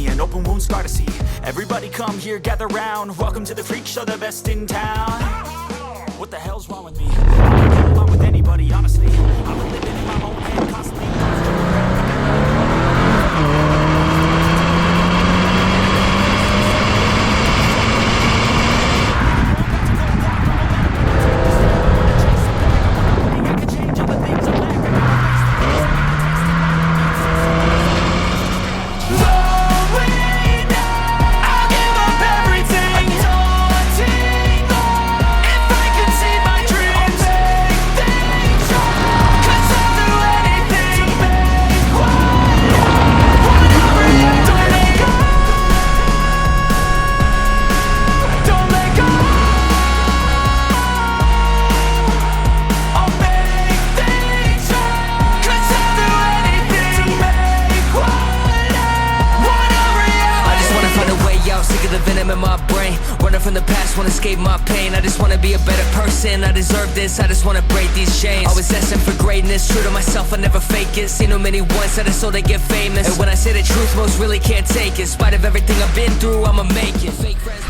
me, an open wound scar to see. Everybody come here, gather round. Welcome to the freak show, the best in town. What the hell's wrong with me? I don't get along with anybody, honestly. I've been living in my own head constantly. In my brain, running from the past, wanna escape my pain. I just wanna be a better person, I deserve this, I just wanna break these chains. Always asking for greatness, true to myself, I never fake it. Seen too many once, I just so they get famous. And when I say the truth, most really can't take it. In spite of everything I've been through, I'ma make it. Fake friends,